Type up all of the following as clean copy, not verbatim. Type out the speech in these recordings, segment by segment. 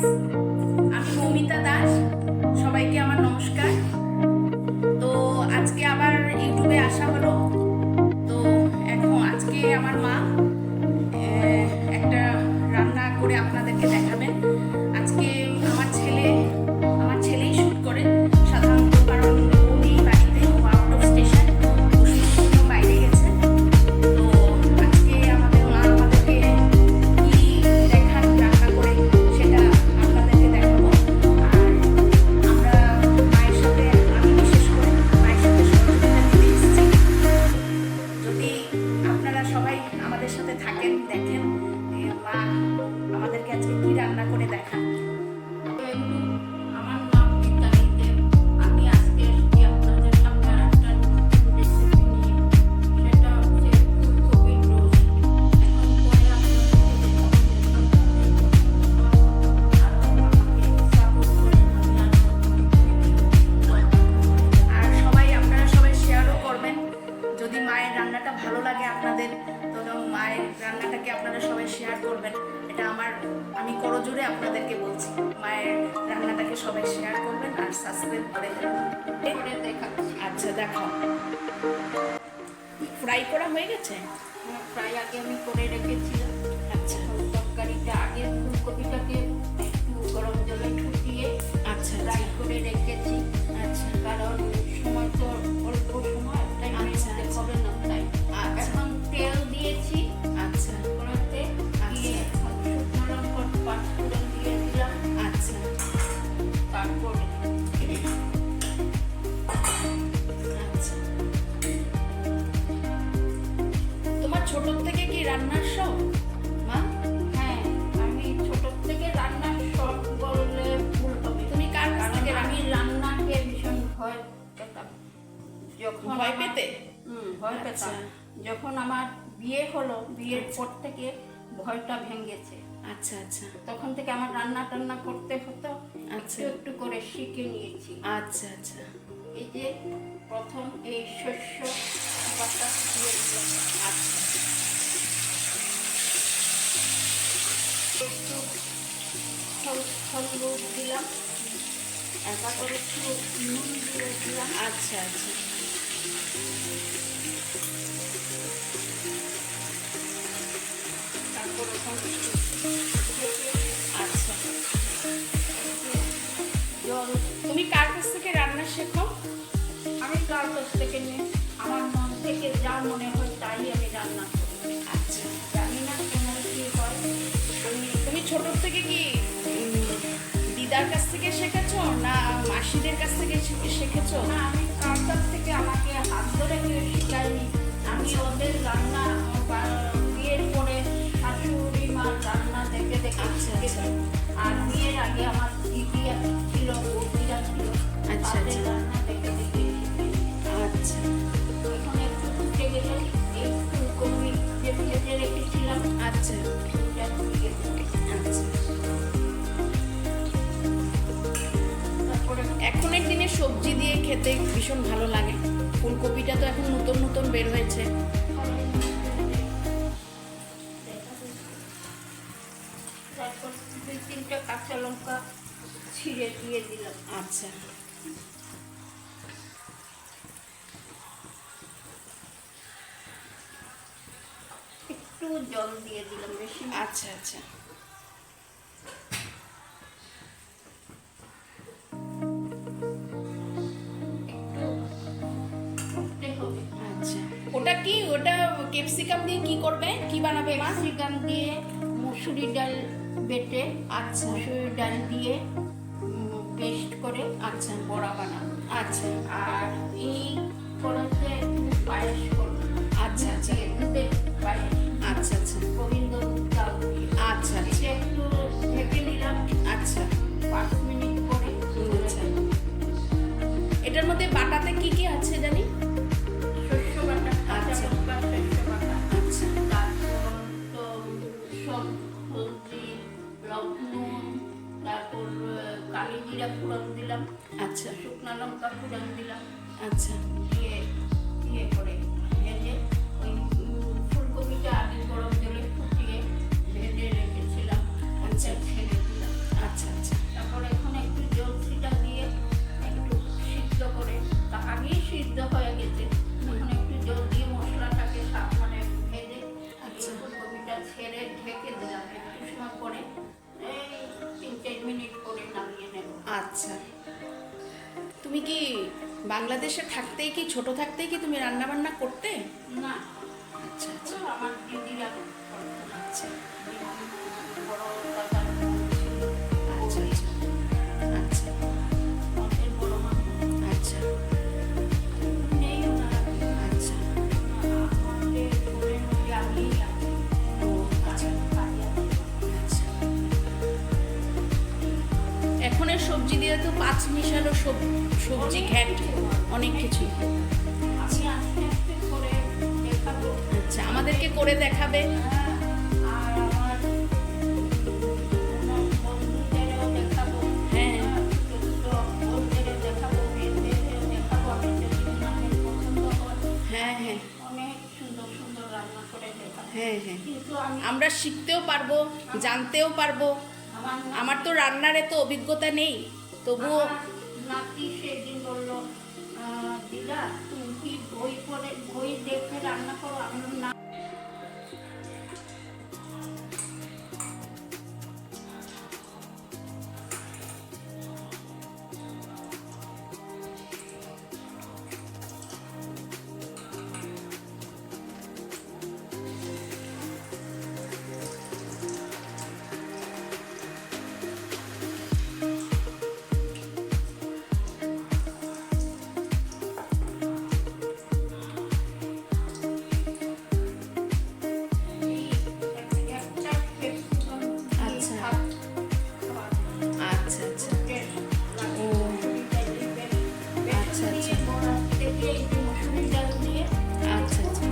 আমি মৌমিতা দাস, সবাইকে আমার নমস্কার। তো আজকে আবার ইউটিউবে আসা হলো। তো আজকে আমার মা একটা রান্না করে আপনাদেরকে দেখাবেন। আজকে আমার ছেলেই শুট করে সাধারণত, কারণ ও নেই বাড়িতে, ও আউট অফ স্টেশন, বাইরে গেছে। তো আজকে আমাদের মা আমাদেরকে কি দেখান রান্না করে সেটা আপনাদেরকে দেখাবো। আর আমরা মায়ের সাথে, আমি বিশেষ করে মায়ের সাথে সহযোগিতা নিতে এসেছি। যদি আপনারা সবাই আমাদের সাথে থাকেন, দেখেন মা আমাদেরকে আজকে কি রান্না করে দেখান। আমার নাম গীতালি দেব। আমি আজকে এসেছি আপনাদের সামনে একটা রেসিপি নিয়ে। সেটা হচ্ছে ফুলকপির রোস্ট। এখন পরে আর আপনারা সবাই শেয়ারও করবেন। যদি মায়ের রান্নাটা ভালো লাগে আপনাদের, তো মায়ের রান্নাটাকে আপনারা সবাই শেয়ার করবেন। এটা আমি করজোরে আপনাদেরকে বলছি, মায়ের রান্নাটাকে সবাই শেয়ার করবেন আর সাবস্ক্রাইব করে দেবেন। দেখাচ্ছি। আচ্ছা, দেখাও। ফ্রাই করা হয়ে গেছে? ফ্রাই আগে আমি করে রেখেছিলাম। আচ্ছা তরকারিটা আগে ফুলকপিটাকে একটু গরম জলে ফুটিয়ে আচ্ছা ফ্রাই করে রেখেছি। আচ্ছা কারণ সময় তো অল্প সময়, তাই আচ্ছা, আচ্ছা হবে না, তাই এখন তেল দিয়েছি। আচ্ছা কড়াইতে দিয়ে শুকনো লঙ্কার পাঁচফোড়ন দিয়ে দিলাম। আচ্ছা তারপরে আচ্ছা। তোমার ছোট থেকে কি রান্নার শখ মা? হ্যাঁ, আমি ছোট থেকে রান্নার শখ বললে ভুল হবে। তুমি কার কাছ কারণ থেকে আমি রান্নাকে ভীষণ ভয় পেতাম। যখন ভয় আমার- পেতে? ভয় আচ্ছা। পেতাম। যখন আমার বিয়ে হলো, বিয়ের পর থেকে ভয়টা ভেঙেছে। আচ্ছা আচ্ছা তখন থেকে আমার রান্না টান্না করতে হতো, আচ্ছা। একটু একটু করে শিখে নিয়েছি। আচ্ছা আচ্ছা এই যে প্রথম এই শস্য পাতা দিয়ে দিলাম। আচ্ছা একটু হলুদ দিলাম, তারপর একটু নুন দিয়ে দিলাম। আচ্ছা আচ্ছা তারপর ওখানে আচ্ছা। জল। তুমি কার কাছ থেকে রান্না শেখো? আমি কার কাছ থেকে নিয়ে আমার মন থেকে যা মনে হয় তাই আমি রান্না করি। আচ্ছা। জানি না কেমন কি হয়। তুমি ছোট থেকে কি দিদার কাছ থেকে শেখেছো না মাসিদের কাছ থেকে শিখেছো? না, আমি কার কাছ থেকে আমাকে হাত ধরে কেউ শেখায়নি। আমি ওদের রান্না বিয়ের পরে শাশুড়ি মার রান্না দেখে দেখে আচ্ছা, শিখেছি। আর বিয়ের আগে আমার দিদি ছিল, বৌদিরা ছিল, আচ্ছা, তাদের আচ্ছা। রান্না দেখে দেখে শিখেছি। আচ্ছা এখন একটু ফুটে গেলে এই ফুলকপি যে ভেজে রেখেছিলাম আচ্ছা ওটা দিয়ে দেবো। আচ্ছা। তারপরে এখনের দিনে সবজি দিয়ে খেতে ভীষণ ভালো লাগে। ফুলকপিটা তো এখন নতুন নতুন বের হয়েছে। তারপর 2-3টে কাঁচা লঙ্কা ছিঁড়ে দিয়ে দিলাম। আচ্ছা একটু জল দিয়ে দিলাম, বেশি না। আচ্ছা আচ্ছা একটু ফুটতে হবে। আচ্ছা। ওটা কি, ওটা ক্যাপসিকাম দিয়ে কি করবে, কি বানাবে মা? ক্যাপসিকাম দিয়ে মুসুরি ডাল বেটে, আচ্ছা মুসুরি ডাল দিয়ে পেস্ট করে আচ্ছা বড়া বানাবো। আচ্ছা আর এই কড়াইতে একটু পায়েস করবো। আচ্ছা আচ্ছা দুধের পায়েস, আচ্ছা আচ্ছা গোবিন্দ চাল দিয়ে। আচ্ছা এটা একটু ঢেকে নিলাম, আচ্ছা 5 মিনিট পরে আচ্ছা। এটার মধ্যে বাটাতে কি কি আছে জানি? শস্য বাটা, কাঁচা আচ্ছা। লঙ্কা, শস্য বাটা, আচ্ছা তারপর তো সব হলদি, লবণ, তারপর কালি জিরা ফোড়ন দিলাম, আচ্ছা শুকনো লঙ্কা ফোড়ন দিলাম, আচ্ছা দিয়ে ইয়ে করে ভেজে ওই ফুলকপিটা আগে গরম জলে ফুটিয়ে ভেজে রেখেছিলাম, আচ্ছা। ছেড়ে দিলাম। আচ্ছা আচ্ছা, তুমি কি বাংলাদেশে থাকতেই কি ছোট থাকতেই কি তুমি রান্না বান্না করতে? না, আচ্ছা আচ্ছা তো আমার দিদিরা করতো। আচ্ছা দিদি, বড় দাদার ছিল, আচ্ছা আচ্ছা আমাদের বড় মামা আচ্ছা নেই, ওনারা আচ্ছা আমাদের ঘরের মধ্যে আমি ও আচ্ছা আচ্ছা। এখনের সবজি দিয়ে তো পাঁচ মিশালো সবজি ঘ্যাট অনেক কিছুই। আমি আস্তে আস্তে করে দেখাবো। আচ্ছা, আমাদেরকে করে দেখাবে। আর আমার বন্ধুদেরও দেখাবো। হ্যাঁ। ছোট ছোট বোনদেরও দেখাবো, মেয়েদেরও দেখাবো। আমি যদি ওনাদের পছন্দ হয়, হ্যাঁ হ্যাঁ অনেক সুন্দর সুন্দর রান্না করে দেখাবো। হ্যাঁ হ্যাঁ, কিন্তু আমি আমরা শিখতেও পারবো, জানতেও পারবো। আমার আমার তো রান্নার এত অভিজ্ঞতা নেই, তবুও আমার নাতি সেদিন বললো, দিদা তুমি কি বই দেখে রান্না করো? আমি বললাম, না। একটা ক্যাপসিকাম দিয়ে আচ্ছা। ভাত খাওয়া। আচ্ছা আচ্ছা ও আচ্ছা, আচ্ছা। মসুরির ডাল দিয়ে আচ্ছা আচ্ছা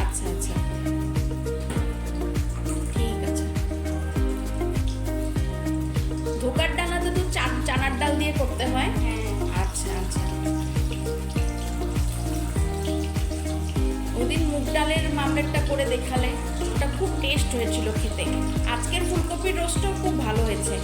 আচ্ছা আচ্ছা ঠিক আছে। ধোকার ডানাতে তো চানার ডাল দিয়ে করতে হয়। আচ্ছা আচ্ছা, ওদিন মুগ ডালের মামলেটটা করে দেখালে, ওটা খুব টেস্ট হয়েছিল খেতে। আজকের ফুলকপির রোস্টও খুব ভালো হয়েছে।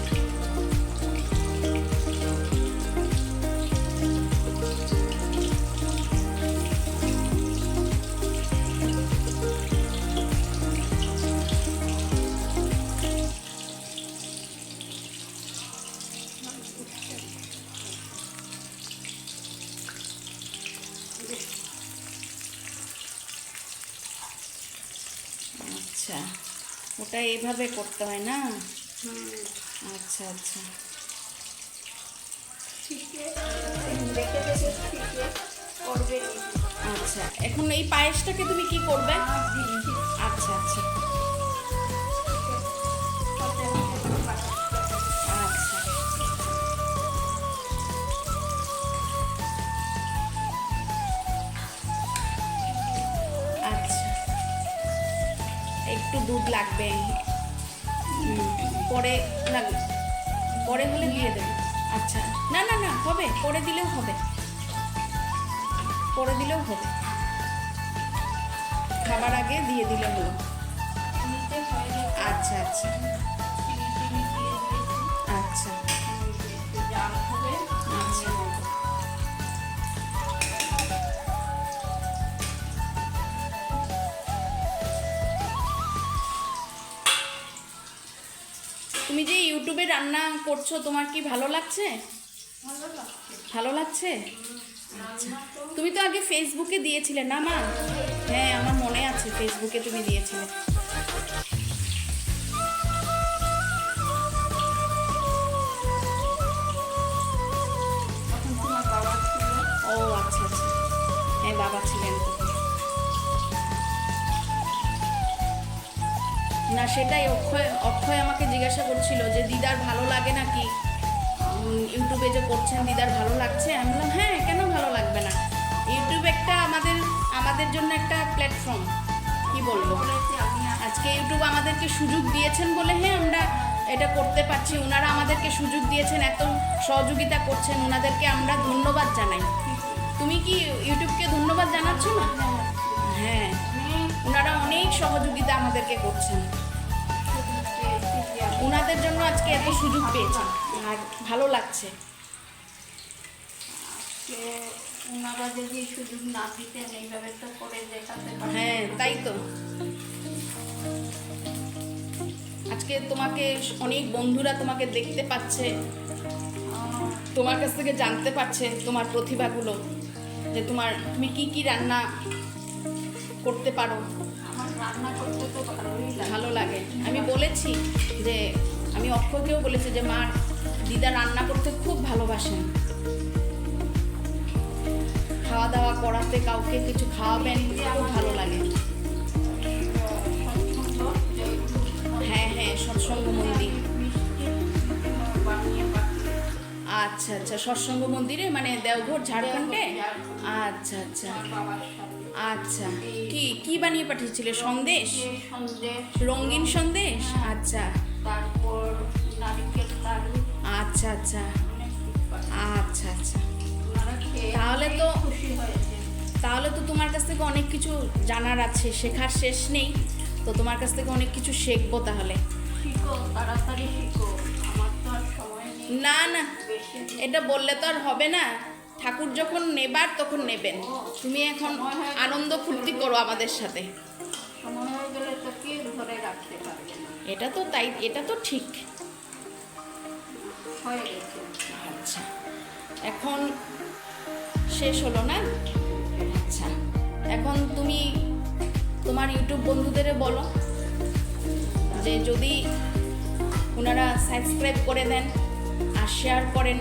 আচ্ছা, ওটা এইভাবে করতে হয় না? আচ্ছা আচ্ছা দেখে দেখে শিখে করবে। আচ্ছা, এখন এই পায়েসটাকে তুমি কি করবে? আচ্ছা আচ্ছা আচ্ছা আচ্ছা, একটু দুধ লাগবে। পরে লাগবে, পরে হলে দিয়ে দেবে। আচ্ছা, না না না, হবে, পরে দিলেও হবে, পরে দিলেও হবে, খাবার আগে দিয়ে দিলে হলো। আচ্ছা আচ্ছা আচ্ছা আচ্ছা তুমি যে ইউটিউবে রান্না করছো, তোমার কি ভালো লাগছে? ভালো লাগছে? আচ্ছা, তুমি তো আগে ফেসবুকে দিয়েছিলে না মা? হ্যাঁ, আমার মনে আছে, ফেসবুকে তুমি দিয়েছিলে। ও আচ্ছা আচ্ছা, হ্যাঁ বাবা ছিলেন তো। না, সেটাই অক্ষয় আমাকে জিজ্ঞাসা করছিল যে দিদার ভালো লাগে নাকি, ইউটিউবে যে করছেন দিদার ভালো লাগছে? আমি বললাম হ্যাঁ, কেন ভালো লাগবে না। ইউটিউব একটা আমাদের জন্য একটা প্ল্যাটফর্ম, কি বলবো। আজকে ইউটিউব আমাদেরকে সুযোগ দিয়েছেন বলে হ্যাঁ আমরা এটা করতে পারছি। ওনারা আমাদেরকে সুযোগ দিয়েছেন, এত সহযোগিতা করছেন, ওনাদেরকে আমরা ধন্যবাদ জানাই। তুমি কি ইউটিউবকে ধন্যবাদ জানাচ্ছ না? হ্যাঁ, ওনারা অনেক সহযোগিতা আমাদেরকে করছেন, ওনাদের জন্য আজকে এত সুযোগ পেয়েছি আর ভালো লাগছে। ওনারা যদি সুযোগ না দিতেন এইভাবে তো করে দেখাতে পারতেন। হ্যাঁ, তাই তো। আজকে তোমাকে অনেক বন্ধুরা তোমাকে দেখতে পাচ্ছে, তোমার কাছ থেকে জানতে পারছে তোমার প্রতিভাগুলো, যে তুমি কি কি রান্না করতে পারো। আমার রান্না করতে তো ভালোই লাগে। ভালো লাগে। আমি বলেছি যে আমি অক্ষয়কেও বলেছি যে মা দিদা রান্না করতে খুব ভালোবাসেন, খাওয়া দাওয়া করাতে, কাউকে কিছু খাওয়াবেন, খুব ভালো লাগে। হ্যাঁ হ্যাঁ, সৎসঙ্গ মন্দির। আচ্ছা আচ্ছা, সৎসঙ্গ মন্দিরে মানে দেওঘর, ঝাড়খণ্ডে। আচ্ছা আচ্ছা আচ্ছা, কি কি বানিয়ে পাঠিয়েছিলে? সন্দেশ, রঙিন সন্দেশ। আচ্ছা তারপর নারকেল লাড়ু। আচ্ছা আচ্ছা আচ্ছা আচ্ছা, তাহলে তো খুশি হয়েছে। তাহলে তো তোমার কাছ থেকে অনেক কিছু জানার আছে, শেখার শেষ নেই। তো তোমার কাছ থেকে অনেক কিছু শিখবো তাহলে। শিখো, তাড়াতাড়ি শিখো, আমার তো আর সময় নেই। না না, বেশি দিন এটা বললে তো আর হবে না। ঠাকুর যখন নেবার তখন নেবেন। তুমি এখন আনন্দ ফুর্তি করো আমাদের সাথে। সময় হয়ে গেলে তো কে ধরে রাখতে পারবে না। এটা তো তাই, এটা তো ঠিক। হয়ে গেছে। আচ্ছা, এখন শেষ হলো না? আচ্ছা, এখন তুমি তোমার ইউটিউব বন্ধুদের বলো যে যদি ওনারা সাবস্ক্রাইব করে দেন আর শেয়ার করেন।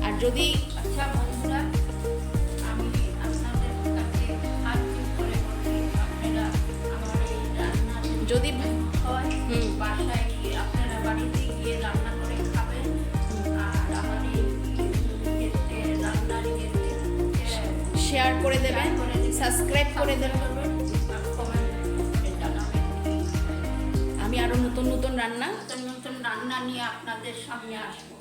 আর যদি আচ্ছা বন্ধুরা, আমি আপনাদের কাছে হাত জোড় করে বলছি, আপনারা আমার এই রান্না যদি হয় বাসায় গিয়ে, আপনারা বাড়িতে গিয়ে রান্না করে খাবেন। আর আমার এই রান্নার শেয়ার করে দেবেন, সাবস্ক্রাইব করে দেবেন। আমি আরো নতুন নতুন রান্না নতুন নতুন রান্না নিয়ে আপনাদের সামনে আসবো।